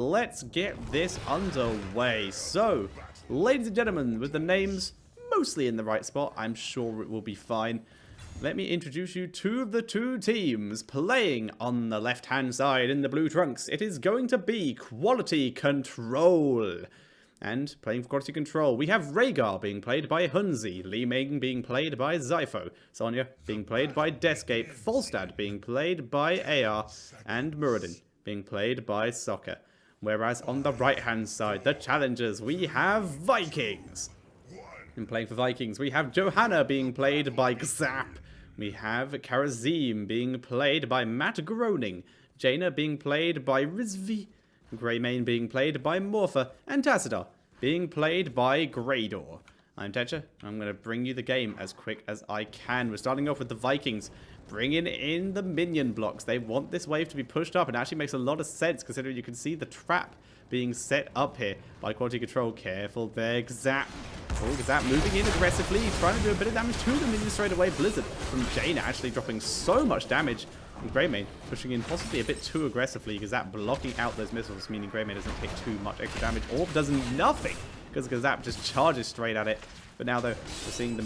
Let's get this underway. So, ladies and gentlemen, with the names mostly in the right spot, I'm sure it will be fine. Let me introduce you to the two teams playing on the left-hand side in the blue trunks. It is going to be Quality Control. And playing for Quality Control, we have Rhaegar being played by Hunzi, Li Ming being played by Zypho, Sonya being played by Descape, Falstad being played by AR, and Muradin being played by Soccer. Whereas on the right-hand side, the challengers, we have VIKINGZ. And playing for VIKINGZ, we have Johanna being played by Gzap. We have Karazim being played by Matt Groening. Jaina being played by Rizvi. Greymane being played by Morpha. And Tassadar being played by Greydor. I'm Tetcher. I'm going to bring you the game as quick as I can. We're starting off with the VIKINGZ bringing in the minion blocks. They want this wave to be pushed up. It actually makes a lot of sense considering you can see the trap being set up here by Quality Control. Careful there, Gzap. Oh, Gzap moving in aggressively, trying to do a bit of damage to the minions straight away. Blizzard from Jaina actually dropping so much damage. And Greymane pushing in possibly a bit too aggressively. Gzap blocking out those missiles, meaning Greymane doesn't take too much extra damage. Orb does nothing because Gzap just charges straight at it. But now, though, we're seeing the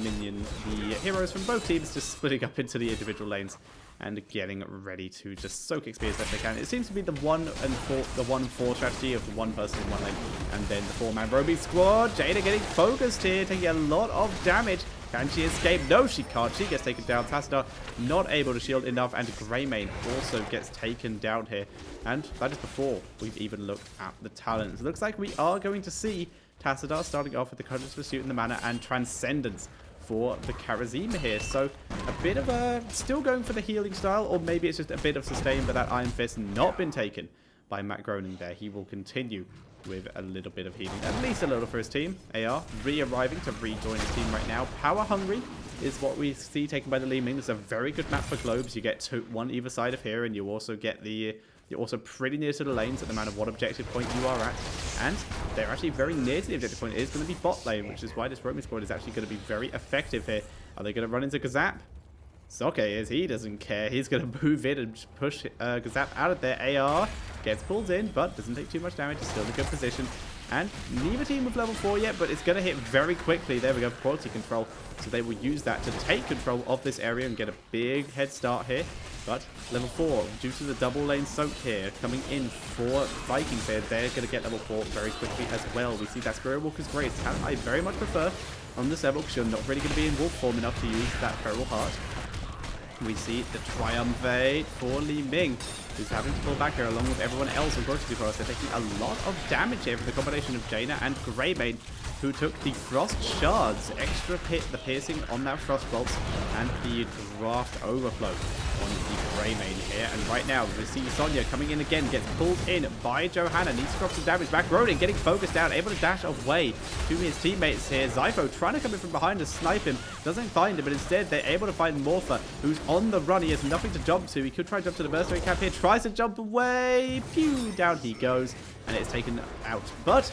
heroes from both teams just splitting up into the individual lanes and getting ready to just soak XP as best they can. It seems to be the 1-4 strategy of one person in one lane, and then the 4-man Roby squad. Jaina getting focused here, taking a lot of damage. Can she escape? No, she can't. She gets taken down. Tassadar not able to shield enough, and Greymane also gets taken down here. And that is before we've even looked at the talents. It looks like we are going to see Tassadar starting off with the Courageous Pursuit in the mana and Transcendence for the Karazim here. So a bit of a still going for the healing style, or maybe it's just a bit of sustain, but that Iron Fist not been taken by Matt Groening there. He will continue with a little bit of healing, at least a little for his team. AR re-arriving to rejoin his team right now. Power Hungry is what we see taken by the Li Ming. It's a very good map for globes. You get one either side of here, and you also get the you're also pretty near to the lanes at the matter of what objective point you are at. And they're actually very near to the objective point. It is going to be bot lane, which is why this roaming squad is actually going to be very effective here. Are they going to run into Gzap? Soke is. He doesn't care. He's going to move in and push Gzap out of there. AR gets pulled in, but doesn't take too much damage. It's still in a good position. And neither team with level 4 yet, but it's going to hit very quickly. There we go, Quality Control. So they will use that to take control of this area and get a big head start here. But level 4, due to the double lane soak here, coming in for VIKINGZ here, they're going to get level 4 very quickly as well. We see that Spirit Walker's Grace, talent I very much prefer on this level because you're not really going to be in wolf form enough to use that Feral Heart. We see the Triumvirate for Li Ming, who's having to pull back here along with everyone else on Quality Control. They're taking a lot of damage here from the combination of Jaina and Greymane, who took the Frost Shards, extra the piercing on that Frost Bolts, and the Draft Overflow on the Greymane here. And right now, we see Sonya coming in again, gets pulled in by Johanna, needs to drop some damage back. Groening getting focused down, able to dash away to his teammates here. Zypho trying to come in from behind to snipe him, doesn't find him, but instead they're able to find Morpha, who's on the run. He has nothing to jump to. He could try to jump to the Mercenary Camp here, tries to jump away, pew, down he goes, and it's taken out. But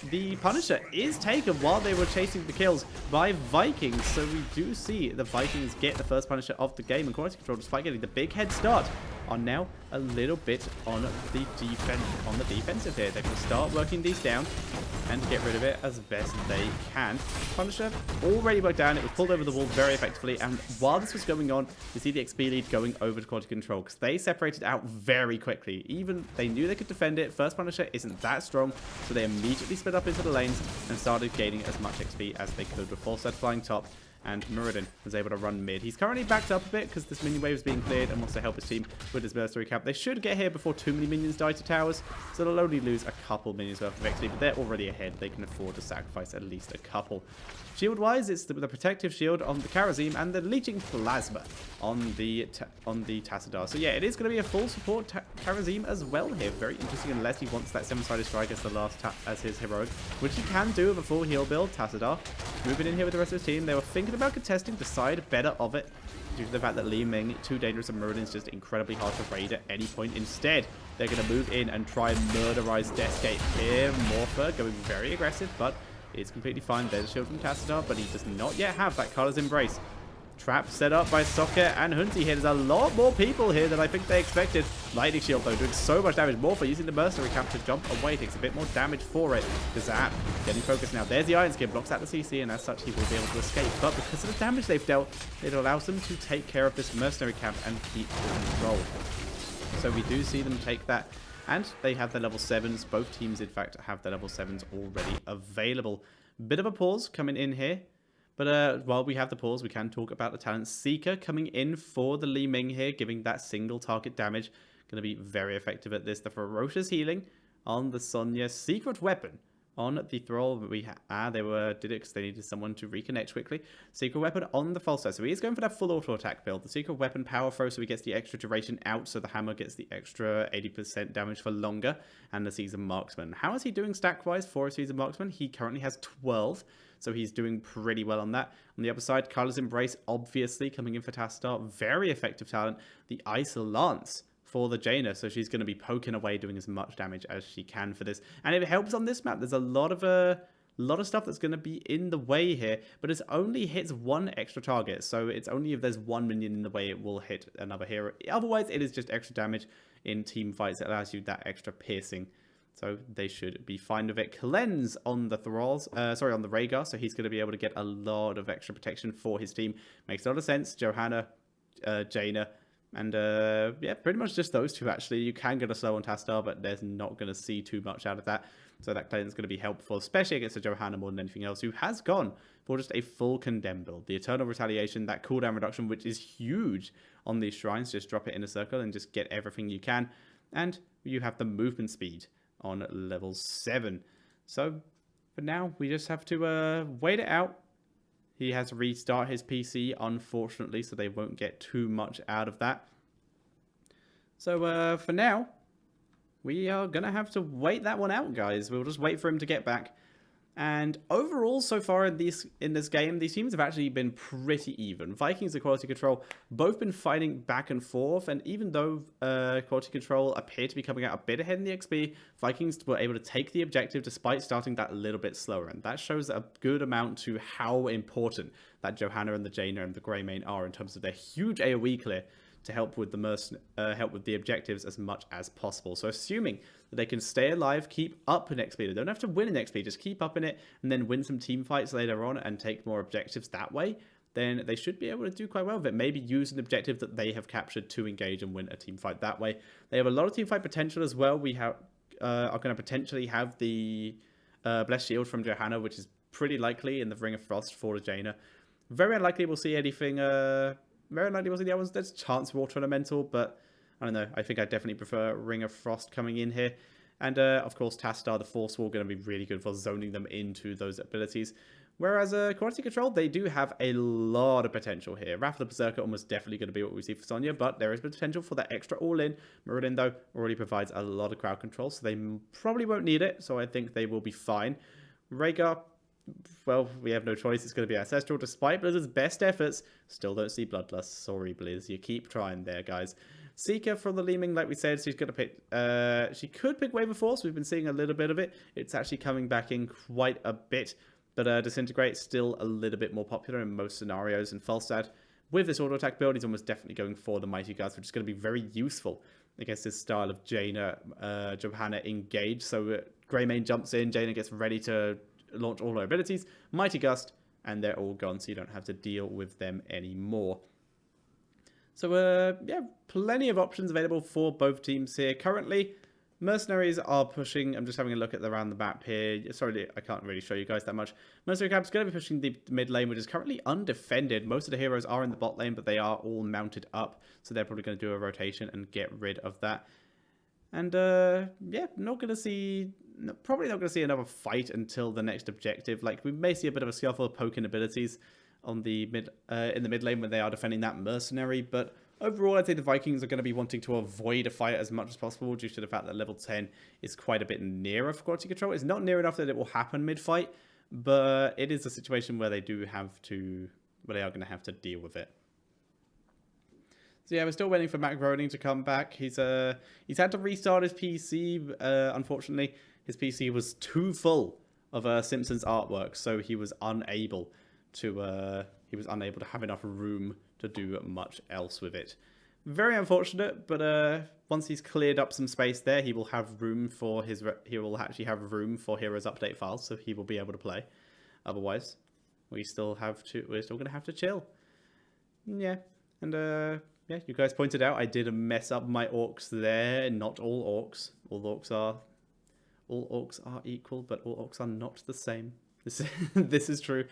the Punisher is taken while they were chasing the kills by VIKINGZ, so we do see the VIKINGZ get the first Punisher of the game, and Quality Control, despite getting the big head start, are now a little bit on the defensive here. They can start working these down and get rid of it as best they can. Punisher already worked down. It was pulled over the wall very effectively, and while this was going on, you see the XP lead going over to Quality Control because they separated out very quickly. Even they knew they could defend it. First Punisher isn't that strong, so they immediately split up into the lanes and started gaining as much XP as they could with Falstad flying top. And Muradin was able to run mid. He's currently backed up a bit because this minion wave is being cleared and wants to help his team with his Mercenary Camp. They should get here before too many minions die to towers, so they'll only lose a couple minions worth of XP, but they're already ahead. They can afford to sacrifice at least a couple. Shield-wise, it's the protective shield on the Karazim and the Leeching Plasma on the Tassadar. So yeah, it is going to be a full support Karazim as well here. Very interesting, unless he wants that 7-sided strike as the last as his heroic, which he can do with a full heal build. Tassadar moving in here with the rest of his team. They were thinking about contesting the side better of it due to the fact that Li Ming, too dangerous, and Muradin is just incredibly hard to raid at any point. Instead, they're going to move in and try and murderize Descape here. Morpha going very aggressive, but it's completely fine. There's a shield from Tassadar, but he does not yet have that Kala's Embrace. Trap set up by Socket and Hunty here. There's a lot more people here than I think they expected. Lightning Shield, though, doing so much damage. Morpher using the Mercenary Camp to jump away. Takes a bit more damage for it. Zap getting focused now. There's the Iron Skin. Blocks out the CC, and as such, he will be able to escape. But because of the damage they've dealt, it allows them to take care of this Mercenary Camp and keep control. So we do see them take that. And they have their level 7s. Both teams, in fact, have their level 7s already available. Bit of a pause coming in here. But while we have the pause, we can talk about the talent. Seeker coming in for the Li Ming here, giving that single target damage. Going to be very effective at this. The Ferocious Healing on the Sonya. Secret Weapon on the Thrall. They did it because they needed someone to reconnect quickly. Secret Weapon on the False Side. So he is going for that full auto attack build. The Secret Weapon Power Throw, so he gets the extra duration out, so the Hammer gets the extra 80% damage for longer. And the Seasoned Marksman. How is he doing stack-wise for a Seasoned Marksman? He currently has 12. So he's doing pretty well on that. On the other side, Kyla's Embrace, obviously, coming in for Tastar. Very effective talent. The Ice Lance for the Jaina. So she's going to be poking away, doing as much damage as she can for this. And it helps on this map. There's a lot of stuff that's going to be in the way here. But it only hits one extra target. So it's only if there's one minion in the way it will hit another hero. Otherwise, it is just extra damage in team fights. It allows you that extra piercing. So they should be fine with it. Cleanse on the Thralls, on the Rhaegar, so he's going to be able to get a lot of extra protection for his team. Makes a lot of sense. Johanna, Jaina, and yeah, pretty much just those two actually. You can get a slow on Tastar, but there's not going to see too much out of that. So that cleanse is going to be helpful, especially against a Johanna more than anything else, who has gone for just a full Condemn build. The Eternal Retaliation, that cooldown reduction, which is huge on these shrines. Just drop it in a circle and just get everything you can. And you have the movement speed on level 7. So for now, we just have to wait it out. He has to restart his PC, unfortunately, so they won't get too much out of that. So for now, we are going to have to wait that one out, guys. We'll just wait for him to get back. And overall, so far in this game, these teams have actually been pretty even. Vikings and Quality Control both been fighting back and forth, and even though Quality Control appear to be coming out a bit ahead in the XP, Vikings were able to take the objective despite starting that little bit slower, and that shows a good amount to how important that Johanna and the Jaina and the Greymane are in terms of their huge AoE clear to help with the objectives as much as possible. So assuming that they can stay alive, keep up in XP, they don't have to win in XP, just keep up in it, and then win some team fights later on and take more objectives that way, then they should be able to do quite well with it. Maybe use an objective that they have captured to engage and win a team fight that way. They have a lot of team fight potential as well. We are going to potentially have the Blessed Shield from Johanna, which is pretty likely in the Ring of Frost for the Jaina. Very unlikely we'll see anything... Very likely we'll see the other ones. There's Chance Water Elemental, but I don't know. I think I definitely prefer Ring of Frost coming in here. And of course, Tastar, the Force Wall, going to be really good for zoning them into those abilities. Whereas Quality Control, they do have a lot of potential here. Wrath of the Berserker almost definitely going to be what we see for Sonya, but there is potential for that extra all-in. Muradin, though, already provides a lot of crowd control, so they probably won't need it, so I think they will be fine. Rhaegar, well, we have no choice. It's going to be Ancestral. Despite Blizzard's best efforts, still don't see Bloodlust. Sorry, Blizz. You keep trying there, guys. Seeker from the Li Ming, like we said, she's going to pick... she could pick Wave of Force. We've been seeing a little bit of it. It's actually coming back in quite a bit. But Disintegrate still a little bit more popular in most scenarios. And Falstad, with this auto attack build, he's almost definitely going for the Mighty Guards, which is going to be very useful against this style of Jaina, Johanna engage. So Greymane jumps in, Jaina gets ready to launch all her abilities, Mighty Gust, and they're all gone, so you don't have to deal with them anymore. So yeah, plenty of options available for both teams here. Currently, Mercenaries are pushing... I'm just having a look at around the map here. Sorry, I can't really show you guys that much. Mercenary Camp's going to be pushing the mid lane, which is currently undefended. Most of the heroes are in the bot lane, but they are all mounted up, so they're probably going to do a rotation and get rid of that. And yeah, probably not going to see another fight until the next objective. Like, we may see a bit of a scuffle of poking abilities on the in the mid lane when they are defending that mercenary, but overall I'd say the Vikings are going to be wanting to avoid a fight as much as possible due to the fact that level 10 is quite a bit nearer for Quality Control. It's not near enough that it will happen mid-fight, but it is a situation where they are going to have to deal with it. So yeah, we're still waiting for Mac Groening to come back. He's had to restart his PC. Unfortunately, his PC was too full of Simpsons artwork, so he was unable to he was unable to have enough room to do much else with it. Very unfortunate, but once he's cleared up some space there, he will have room for he will actually have room for Heroes update files, so he will be able to play. Otherwise, we're still gonna have to chill. Yeah, and yeah, you guys pointed out I did mess up my orcs there. Not all orcs. All orcs are equal, but all orcs are not the same. This is true.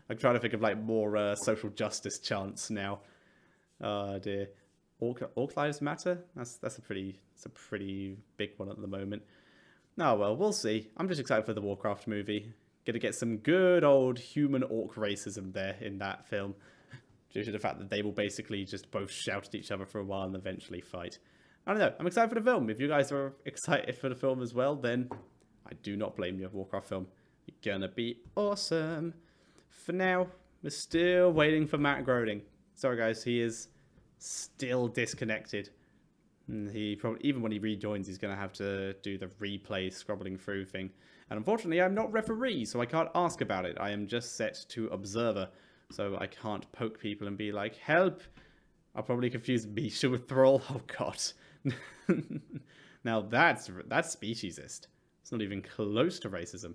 I'm trying to think of like more social justice chants now. Oh dear. Orc lives matter? That's a pretty big one at the moment. Oh well, we'll see. I'm just excited for the Warcraft movie. Gonna get some good old human orc racism there in that film. Due to the fact that they will basically just both shout at each other for a while and eventually fight. I don't know. I'm excited for the film. If you guys are excited for the film as well, then I do not blame you. Warcraft film. You're gonna be awesome. For now, we're still waiting for Matt Groening. Sorry guys, he is still disconnected. He probably, even when he rejoins, he's going to have to do the replay scrobbling through thing. And unfortunately, I'm not referee, so I can't ask about it. I am just set to observer. So I can't poke people and be like, help! I'll probably confuse Misha with Thrall. Oh god. Now that's speciesist. It's not even close to racism.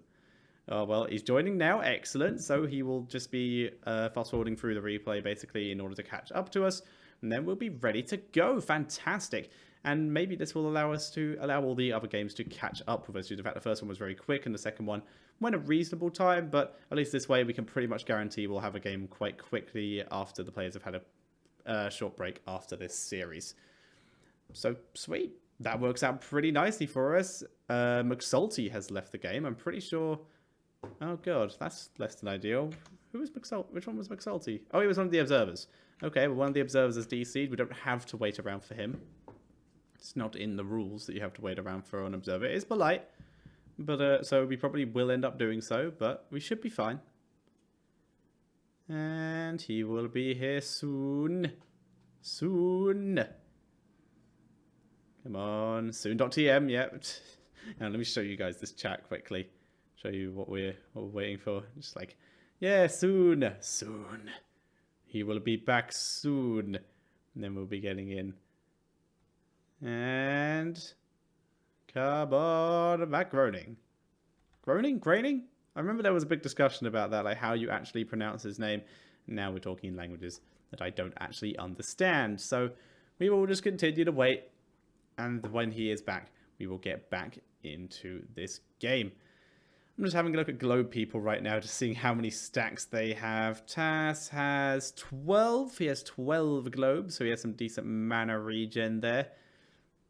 Oh well, he's joining now. Excellent. So he will just be fast forwarding through the replay basically in order to catch up to us. And then we'll be ready to go. Fantastic. And maybe this will allow all the other games to catch up with us. Due to the fact the first one was very quick and the second one went a reasonable time, but at least this way we can pretty much guarantee we'll have a game quite quickly after the players have had a short break after this series. So sweet. That works out pretty nicely for us. McSalty has left the game. I'm pretty sure. Oh god, that's less than ideal. Who was McSalty? Which one was McSalty? Oh, he was one of the observers. Okay, well, one of the observers is DC'd. We don't have to wait around for him. It's not in the rules that you have to wait around for an observer. It is polite, but so we probably will end up doing so, but we should be fine. And he will be here soon. Soon. Come on, soon.tm, yep. And let me show you guys this chat quickly. Show you what we're waiting for. Just like, yeah, soon. Soon. He will be back soon. And then we'll be getting in. And come on, Matt Groening. Groening? I remember there was a big discussion about that, like how you actually pronounce his name. Now we're talking in languages that I don't actually understand. So we will just continue to wait. And when he is back, we will get back into this game. I'm just having a look at globe people right now, just seeing how many stacks they have. Tass has 12. He has 12 globes, so he has some decent mana regen there.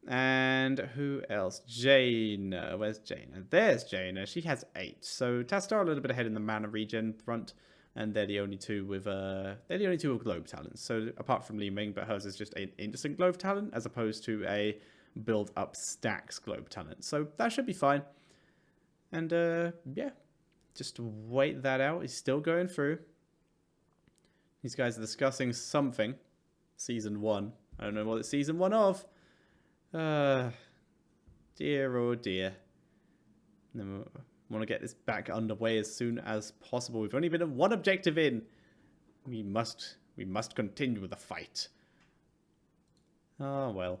And who else? Jaina. Where's Jaina? There's Jaina. She has 8. So Tass are a little bit ahead in the mana regen front, and they're the only two with globe talents. So apart from Li Ming, but hers is just an instant globe talent as opposed to a build up stacks globe talent. So that should be fine. And, yeah, just wait that out. He's still going through. These guys are discussing something. Season 1. I don't know what it's Season 1 of. Dear, oh dear. And then we want to get this back underway as soon as possible. We've only been one objective in. We must continue with the fight. Oh, well.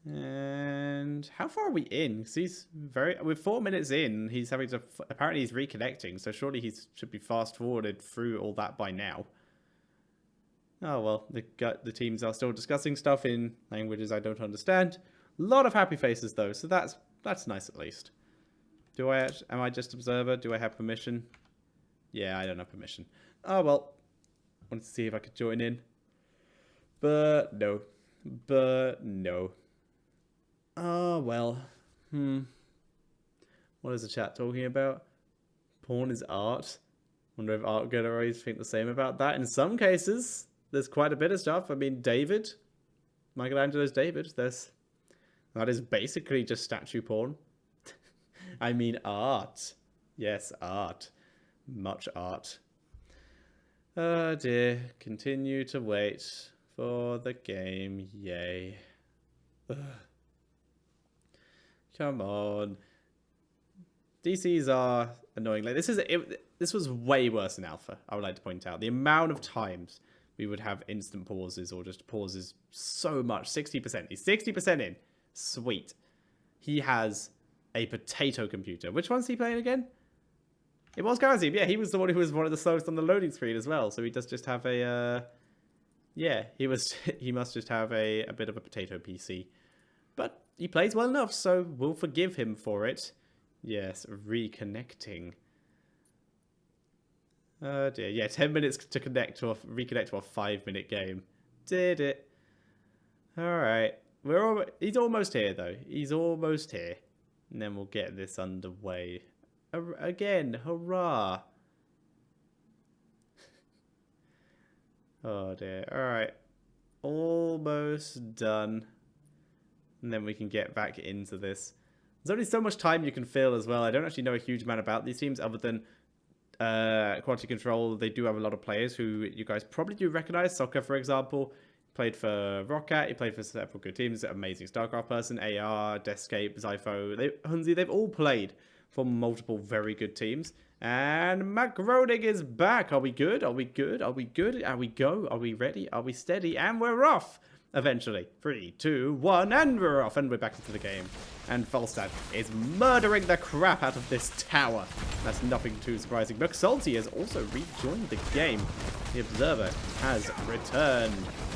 And how far are we in? Because we're 4 minutes in. He's having to, apparently he's reconnecting, so surely he should be fast forwarded through all that by now. Oh well, the teams are still discussing stuff in languages I don't understand. A lot of happy faces though, so that's nice at least. Am I just observer? Do I have permission? Yeah, I don't have permission. Oh well, wanted to see if I could join in, but no. Oh, well. What is the chat talking about? Porn is art. Wonder if art galleries think the same about that. In some cases, there's quite a bit of stuff. I mean, Michelangelo's David, that is basically just statue porn. I mean, art. Yes, art. Much art. Oh dear. Continue to wait for the game. Yay. Ugh. Come on. DCs are annoying. Like this was way worse than Alpha, I would like to point out. The amount of times we would have instant pauses or just pauses so much. 60%. He's 60% in. Sweet. He has a potato computer. Which one's he playing again? It was Garazim. Yeah, he was the one who was one of the slowest on the loading screen as well. So he does just have a... yeah, he must just have a bit of a potato PC. But he plays well enough, so we'll forgive him for it. Yes, reconnecting. Oh dear. Yeah, 10 minutes to reconnect to a 5-minute game. Did it. Alright. He's almost here, though. He's almost here. And then we'll get this underway. Again, hurrah. Oh dear. Alright. Almost done. And then we can get back into this. There's only so much time you can fill as well. I don't actually know a huge amount about these teams other than Quality Control. They do have a lot of players who you guys probably do recognize. Soccer, for example. Played for Rocket. He played for several good teams. Amazing StarCraft person. AR, Deathscape, Zypho. Hunzi, they've all played for multiple very good teams. And Matt Groening is back. Are we good? Are we good? Are we good? Are we go? Are we ready? Are we steady? And we're off! Eventually. 3, 2, 1, and we're off. And we're back into the game. And Falstad is murdering the crap out of this tower. That's nothing too surprising. But Salty has also rejoined the game. The Observer has returned.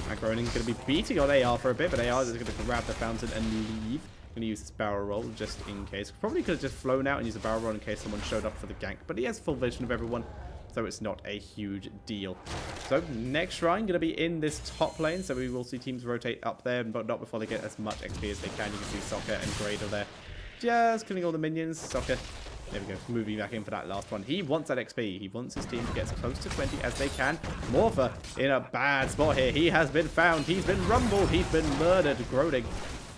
Matt Groening's going to be beating on AR for a bit, but AR is going to grab the fountain and leave. Going to use this barrel roll just in case. Probably could have just flown out and used a barrel roll in case someone showed up for the gank. But he has full vision of everyone, so it's not a huge deal. So next shrine going to be in this top lane, so we will see teams rotate up there, but not before they get as much XP as they can. You can see Soccer and Grado there just killing all the minions. Soccer, there we go, moving back in for that last one. He wants that XP. He wants his team to get as close to 20 as they can. Morpher in a bad spot here. He has been found. He's been rumbled. He's been murdered. Groening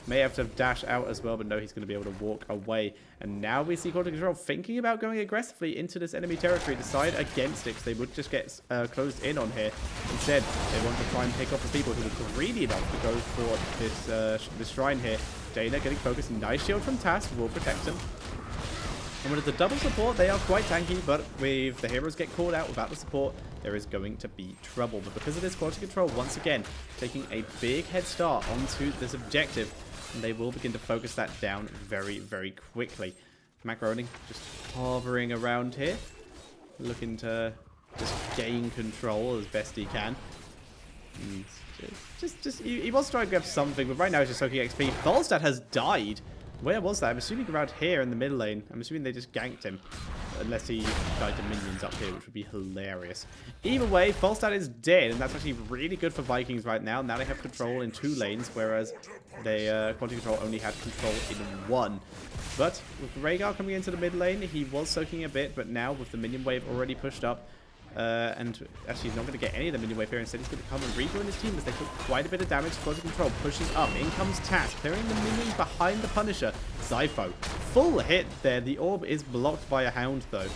may have to dash out as well, but no, he's going to be able to walk away. And now we see Quality Control thinking about going aggressively into this enemy territory, decide against it, because they would just get closed in on here. Instead, they want to try and pick off the people who are greedy enough to go for this shrine here. Dana getting focused. Nice shield from Task will protect him. And with the double support, they are quite tanky, but if the heroes get called out without the support, there is going to be trouble. But because of this, Quality Control, once again, taking a big head start onto this objective, and they will begin to focus that down very, very quickly. Matt Groening just hovering around here, looking to just gain control as best he can. And he wants to try and grab something, but right now he's just soaking XP. Falstad has died. Where was that? I'm assuming around here in the mid lane. I'm assuming they just ganked him. Unless he died to minions up here, which would be hilarious. Either way, Falstad is dead, and that's actually really good for Vikings right now. Now they have control in 2 lanes, whereas they Quality Control only had control in 1. But with Rhaegar coming into the mid lane, he was soaking a bit, but now with the minion wave already pushed up, and actually he's not going to get any of the minion wave here. Instead, he's going to come and rejoin his team as they took quite a bit of damage. Quality Control pushes up. In comes Task, clearing the minions behind the Punisher. Zypho, full hit there. The orb is blocked by a Hound, though.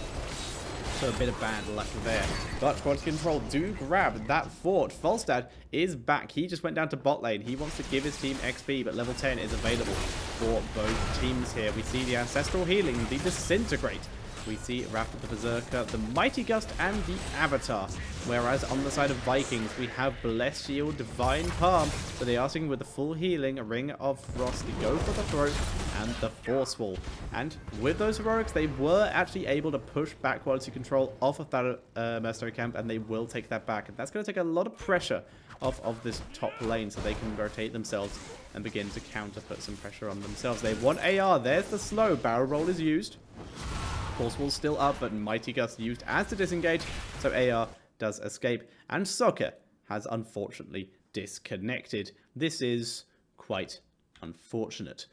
So a bit of bad luck there. But Quality Control do grab that fort. Falstad is back. He just went down to bot lane. He wants to give his team XP, but level 10 is available for both teams here. We see the Ancestral Healing, the Disintegrate. We see Wrath of the Berserker, the Mighty Gust, and the Avatar. Whereas on the side of Vikings, we have Blessed Shield, Divine Palm. So they are sticking with the full healing, Ring of Frost, the Go for the Throat, and the Forceful. And with those heroics, they were actually able to push back Quality Control off of that mercenary camp, and they will take that back. And that's going to take a lot of pressure off of this top lane, so they can rotate themselves and begin to put some pressure on themselves. They want AR. There's the slow. Barrel roll is used. Forceful still up, but Mighty Gust used as to disengage, so AR does escape. And Soccer has unfortunately disconnected. This is quite unfortunate.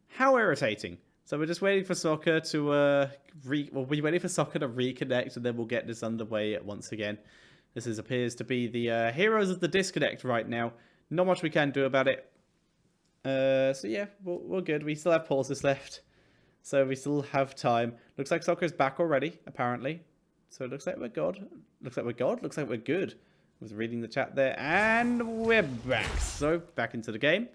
How irritating. So we're just waiting for Soccer to we'll be waiting for Soccer to reconnect, and then we'll get this underway once again. This appears to be the heroes of the disconnect right now. Not much we can do about it. So yeah, we're good. We still have pauses left. So we still have time. Looks like Soccer's back already, apparently. So it looks like we're good. Looks like we're good. Looks like we're good. I was reading the chat there. And we're back. So back into the game.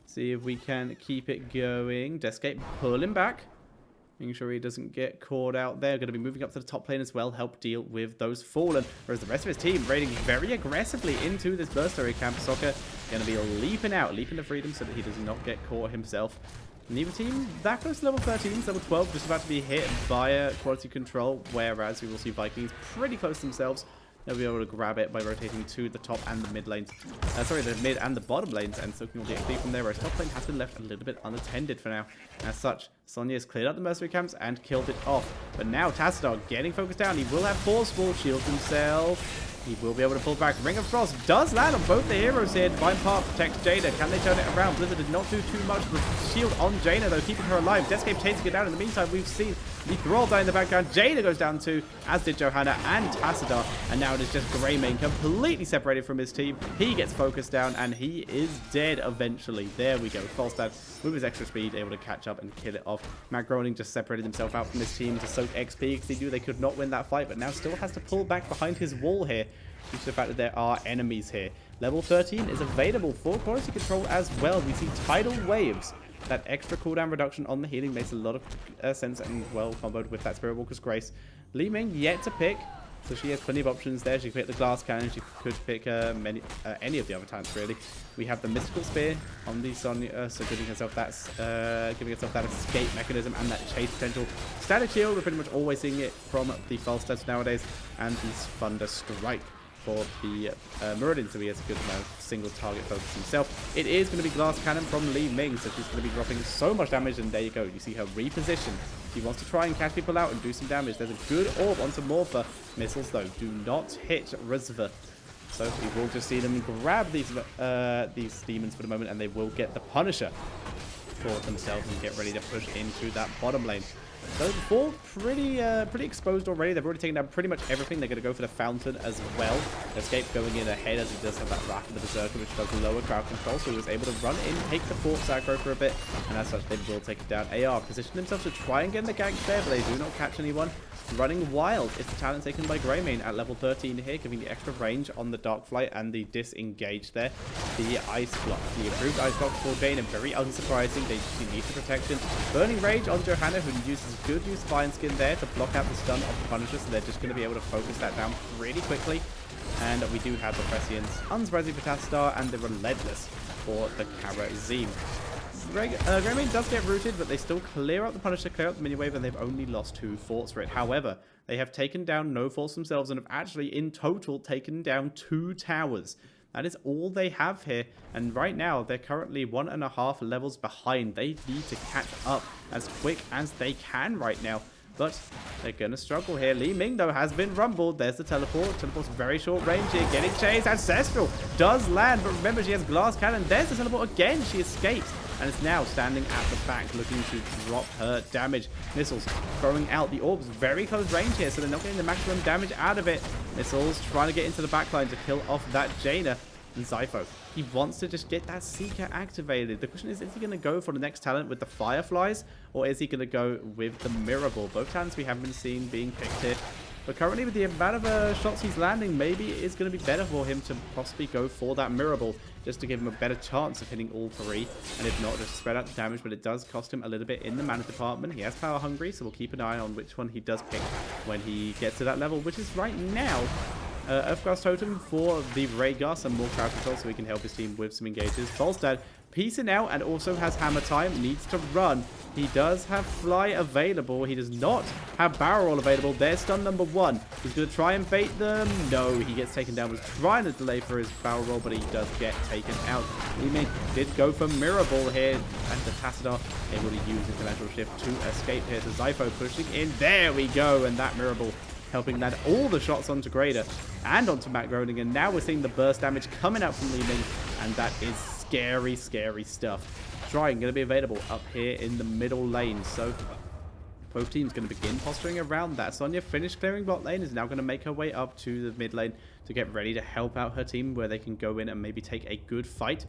See if we can keep it going. Deathscape pulling back. Making sure he doesn't get caught out there. Going to be moving up to the top lane as well, help deal with those fallen. Whereas the rest of his team raiding very aggressively into this burstary camp. Soccer going to be leaping to freedom so that he does not get caught himself. Neither team that close to level 13, level 12 just about to be hit via quality control, whereas we will see Vikings pretty close themselves. They'll be able to grab it by rotating to the top and the mid lanes. Sorry, the mid and the bottom lanes, and soaking all the XP from there, whereas top lane has been left a little bit unattended for now. As such, Sonya has cleared out the mercenary camps and killed it off. But now Tassadar getting focused down. He will have Forceful, shields himself. He will be able to pull back. Ring of Frost does land on both the heroes here. Divine Path protects Jaina. Can they turn it around? Blizzard did not do too much. The shield on Jaina, though, keeping her alive. Deathscape chasing it down. In the meantime, we've seen the Thrall down in the background. Jaina goes down too, as did Johanna and Tassadar. And now it is just Greymane completely separated from his team. He gets focused down, and he is dead eventually. There we go. Falstad, with his extra speed, able to catch up and kill it off. Matt Groening just separated himself out from his team to soak XP because he knew they could not win that fight, but now still has to pull back behind his wall here due to the fact that there are enemies here. Level 13 is available for quality control as well. We see Tidal Waves. That extra cooldown reduction on the healing makes a lot of sense and well comboed with that Spirit Walker's Grace. Li Ming yet to pick, so she has plenty of options there. She could pick the Glass Cannon, she could pick any of the other talents really. We have the Mystical Spear on the Sonya, so giving herself that escape mechanism and that chase potential. Static Shield, we're pretty much always seeing it from the Falstad nowadays, and the Thunder Strike for the Muradin, so he has a good amount of single target focus himself. It is going to be Glass Cannon from Li Ming, so she's going to be dropping so much damage, and there you go. You see her reposition. She wants to try and catch people out and do some damage. There's a good orb onto Morpha. Missiles, though, do not hit Rizva. So we will just see them grab these demons for the moment, and they will get the Punisher for themselves and get ready to push into that bottom lane. So the four pretty exposed already. They've already taken down pretty much everything. They're going to go for the Fountain as well. Escape going in ahead as he does have that Wrath of the Berserker, which does lower crowd control. So he was able to run in, take the fort aggro for a bit, and as such they will take it down. AR position themselves to try and get in the gank there, but they do not catch anyone. Running Wild is the talent taken by Greymane at level 13 here, giving the extra range on the Dark Flight and the disengage there. The Ice Block, the improved Ice Block for Jaina, very unsurprising. She needs the protection. Burning Rage on Johanna, who uses good use of Iron Skin there to block out the stun of the Punisher, so they're just going to be able to focus that down really quickly. And we do have the Prescience, Unsurprising for Tassadar, and the Relentless for the Karazim. Greymane does get rooted, but they still clear out the Punisher, clear out the mini-wave, and they've only lost 2 forts for it. However, they have taken down no forts themselves and have actually, in total, taken down 2 towers. That is all they have here, and right now, they're currently 1.5 levels behind. They need to catch up as quick as they can right now. But they're going to struggle here. Li Ming, though, has been rumbled. There's the teleport. Teleport's very short range here. Getting chased. Ancestral does land, but remember, she has Glass Cannon. There's the teleport again. She escapes and is now standing at the back looking to drop her damage. Missiles throwing out the orbs. Very close range here, so they're not getting the maximum damage out of it. Missiles trying to get into the backline to kill off that Jaina. And Zypho, he wants to just get that Seeker activated. The question is he going to go for the next talent with the Fireflies, or is he going to go with the Mirror Ball? Both talents we haven't been seen being picked here. But currently, with the amount of shots he's landing, maybe it's going to be better for him to possibly go for that Mirror Ball, just to give him a better chance of hitting all 3. And if not, just spread out the damage, but it does cost him a little bit in the mana department. He has Power Hungry, so we'll keep an eye on which one he does pick when he gets to that level, which is right now Earthgrass Totem for the Rhaegar, and more crowd control so he can help his team with some engages. Falstad piecing out and also has Hammer Time, needs to run. He does have Fly available. He does not have Barrel Roll available. There's stun number 1. He's going to try and bait them. No, he gets taken down. Was trying to delay for his Barrel Roll, but he does get taken out. Li did go for Mirror Ball here, and the Tassadar able to use his Dimensional Shift to escape here. So Zypho pushing in. There we go, and that Mirror Ball helping land all the shots onto Grader and onto Matt Groening. And now we're seeing the burst damage coming out from Li Ming, and that is scary, scary stuff. Trying going to be available up here in the middle lane. So both teams going to begin posturing around that. Sonya finished clearing bot lane, is now going to make her way up to the mid lane to get ready to help out her team, where they can go in and maybe take a good fight.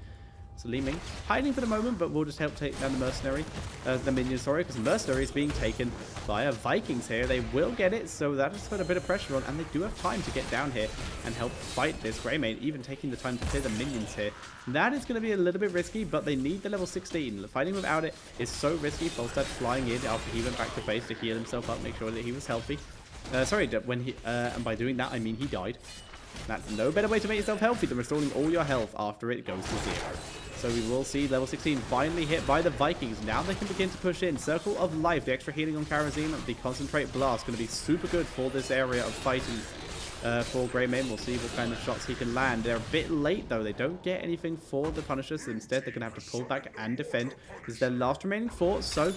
So Li Ming hiding for the moment, but we'll just help take down the mercenary, the minion, sorry, because the mercenary is being taken by a VIKINGZ here. They will get it, so that has put a bit of pressure on, and they do have time to get down here and help fight this Greymane, even taking the time to clear the minions here. That is going to be a little bit risky, but they need the level 16. Fighting without it is so risky. Volstad flying in after he went back to base to heal himself up, make sure that he was healthy. And by doing that, I mean he died. That's no better way to make yourself healthy than restoring all your health after it goes to 0. So we will see level 16 finally hit by the VIKINGZ. Now they can begin to push in. Circle of Life, the extra healing on Karazim, the Concentrate Blast, going to be super good for this area of fighting for Greymane. We'll see what kind of shots he can land. They're a bit late though. They don't get anything for the Punisher, so instead they're going to have to pull back and defend. This is their last remaining fort, so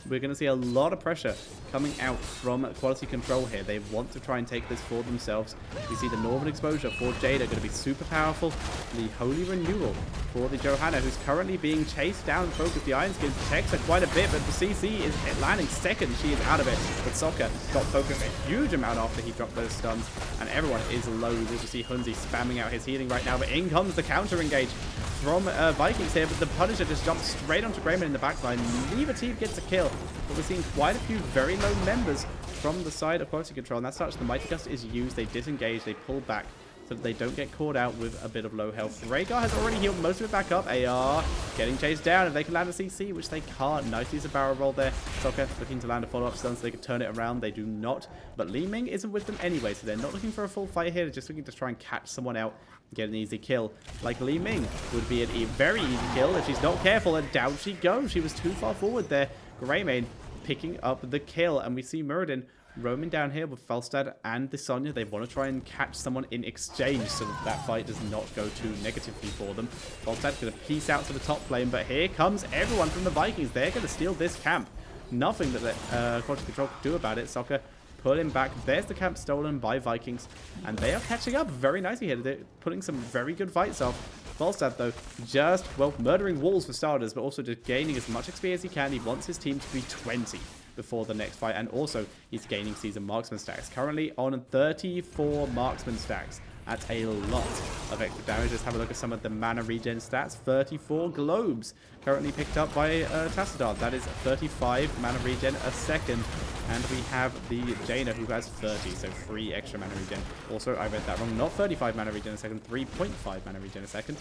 we're going to see a lot of pressure coming out from Quality Control here. They want to try and take this for themselves. We see the Northern Exposure for Jada going to be super powerful. The Holy Renewal for the Johanna, who's currently being chased down and focused. The Iron Skin protects her quite a bit, but the CC is landing second. She is out of it. But Sokka got focused a huge amount after he dropped those stuns, and everyone is low. We will just see Hunzi spamming out his healing right now, but in comes the counter engage from VIKINGZ here, but the Punisher just jumps straight onto Greymane in the backline. Neither team gets a kill, but we're seeing quite a few very low members from the side of Quality Control, and that's such the Mighty Gust is used. They disengage, they pull back so that they don't get caught out with a bit of low health. Rhaegar has already healed most of it back up. AR getting chased down. If they can land a CC, which they can't. Nice use of barrel roll there. Sokka looking to land a follow-up stun so they can turn it around. They do not. But Li Ming isn't with them anyway, so they're not looking for a full fight here. They're just looking to try and catch someone out, get an easy kill. Like Li Ming would be a very easy kill if she's not careful, and down she goes. She was too far forward there. Greymane picking up the kill, and we see Muradin roaming down here with Falstad and the Sonya. They want to try and catch someone in exchange so that that fight does not go too negatively for them. Falstad going to piece out to the top lane, but here comes everyone from the VIKINGZ. They're going to steal this camp. Nothing that Quality Control could do about it. Sokka pulling back. There's the camp stolen by VIKINGZ, and they are catching up very nicely here. They're putting some very good fights off. Falstad, though, just, well, murdering walls for starters, but also just gaining as much XP as he can. He wants his team to be 20 before the next fight, and also he's gaining season marksman stacks. Currently on 34 marksman stacks. That's a lot of extra damage. Let's have a look at some of the mana regen stats. 34 globes currently picked up by Tassadar. That is 35 mana regen a second. And we have the Jaina, who has 30, so 3 extra mana regen. Also, I read that wrong. Not 35 mana regen a second, 3.5 mana regen a second.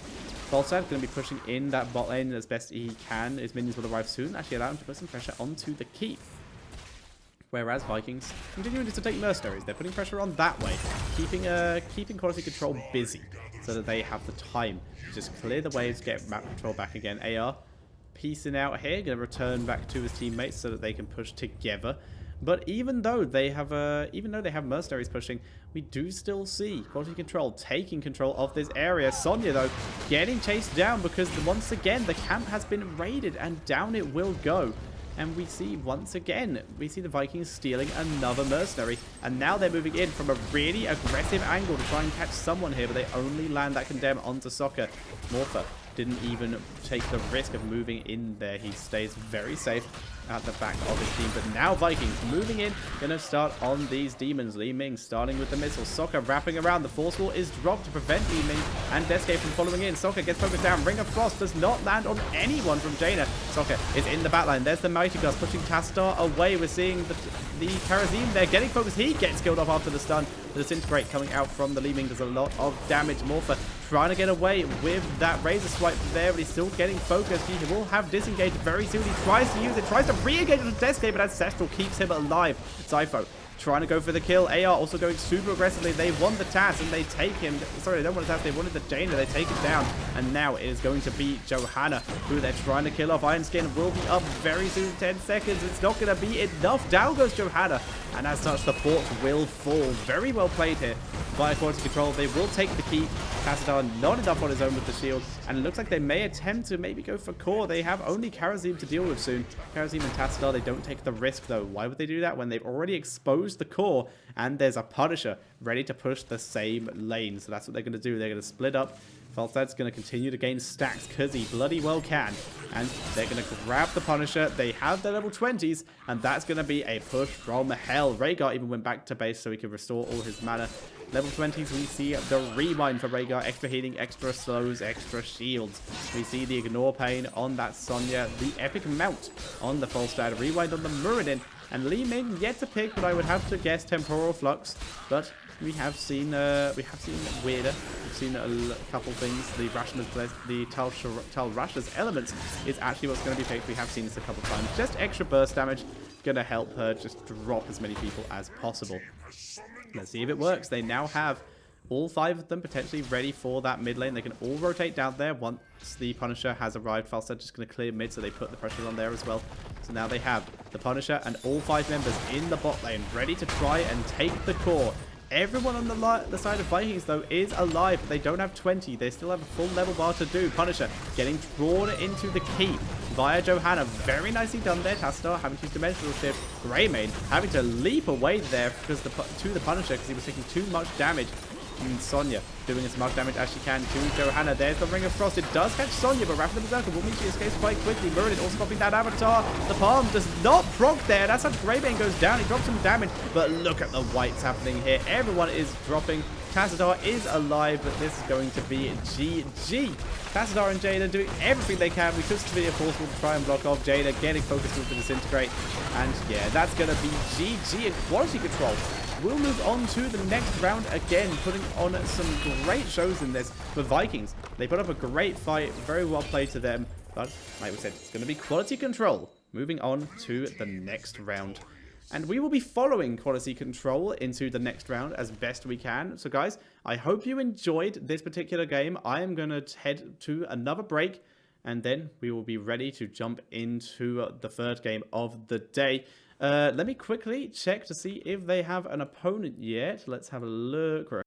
Falstad going to be pushing in that bot lane as best he can. His minions will arrive soon. Actually allow him to put some pressure onto the keep. Whereas VIKINGZ continuing to take mercenaries. They're putting pressure on that way, keeping Quality Control busy so that they have the time to just clear the waves, get map control back again. AR piecing out here, going to return back to his teammates so that they can push together. But even though they have mercenaries pushing, we do still see Quality Control taking control of this area. Sonya, though, getting chased down because once again the camp has been raided and down it will go. And we see, once again, we see the VIKINGZ stealing another mercenary. And now they're moving in from a really aggressive angle to try and catch someone here, but they only land that condemn onto Sokka. Morpha didn't even take the risk of moving in there. He stays very safe at the back of his team. But now VIKINGZ moving in, going to start on these demons. Li Ming starting with the missiles. Sokka wrapping around. The Force Wall is dropped to prevent Li Ming and Deathscape from following in. Sokka gets focused down. Ring of Frost does not land on anyone from Jaina. Sokka is in the backline. There's the Mighty Gust pushing Tassadar away. We're seeing the Karazim there getting focused. He gets killed off after the stun. The Disintegrate coming out from the Li Ming does a lot of damage. Morpha trying to get away with that Razor Swipe there, but he's still getting focused. He will have disengaged very soon. He tries to use it, tries to re-engage with Deathscape, but Ancestral keeps him alive. Zypho trying to go for the kill. AR also going super aggressively. They want the TAS and they take him. Sorry, they don't want the TAS. They wanted the Jaina. They take it down. And now it is going to be Johanna, who they're trying to kill off. Iron Skin will be up very soon. 10 seconds. It's not going to be enough. Down goes Johanna. And as such, the fort will fall. Very well played here by Quality Control. They will take the keep. Tassadar not enough on his own with the shield. And it looks like they may attempt to maybe go for core. They have only Karazim to deal with soon. Karazim and Tassadar, they don't take the risk though. Why would they do that when they've already exposed the core and there's a Punisher ready to push the same lane? So that's what they're going to do. They're going to split up Falstad's going to continue to gain stacks because he bloody well can. And they're going to grab the Punisher. They have their level 20s, and that's going to be a push from hell. Rhaegar even went back to base so he could restore all his mana. Level 20s, we see the rewind for Rhaegar. Extra healing, extra slows, extra shields. We see the ignore pain on that Sonya. The epic mount on the Falstad. Rewind on the Muradin. And Li Ming yet to pick, but I would have to guess Temporal Flux. But we have seen weirder. We've seen a couple things. The Tal Rasha's Elements is actually what's going to be picked. We have seen this a couple times. Just extra burst damage. Going to help her just drop as many people as possible. Let's see if it works. They now have all 5 of them potentially ready for that mid lane. They can all rotate down there once the Punisher has arrived. Falstad just going to clear mid, so they put the pressure on there as well. So now they have the Punisher and all 5 members in the bot lane ready to try and take the core. Everyone on the side of Vikings, though, is alive, but they don't have 20. They still have a full level bar to do. Punisher getting drawn into the keep via Johanna. Very nicely done there. Tassadar having to use Dimensional Shift. Greymane having to leap away there because to the Punisher because he was taking too much damage. And Sonya doing as much damage as she can to Johanna. There's the Ring of Frost. It does catch Sonya, but Wrath of the Berserker will mean she escapes quite quickly. Muradin also copying that Avatar. The Palm does not proc there. That's how Greybane goes down. He drops some damage, but look at the wipes happening here. Everyone is dropping. Tassadar is alive, but this is going to be GG. Tassadar and Jada doing everything they can. We took some video forceful to try and block off Jada, getting focused with the Disintegrate. And yeah, that's going to be GG and quality control. We'll move on to the next round again, putting on some great shows in this for Vikings. They put up a great fight, very well played to them, but like we said, it's going to be quality control. Moving on to the next round. And we will be following quality control into the next round as best we can. So guys, I hope you enjoyed this particular game. I am going to head to another break, and then we will be ready to jump into the third game of the day. Let me quickly check to see if they have an opponent yet. Let's have a look.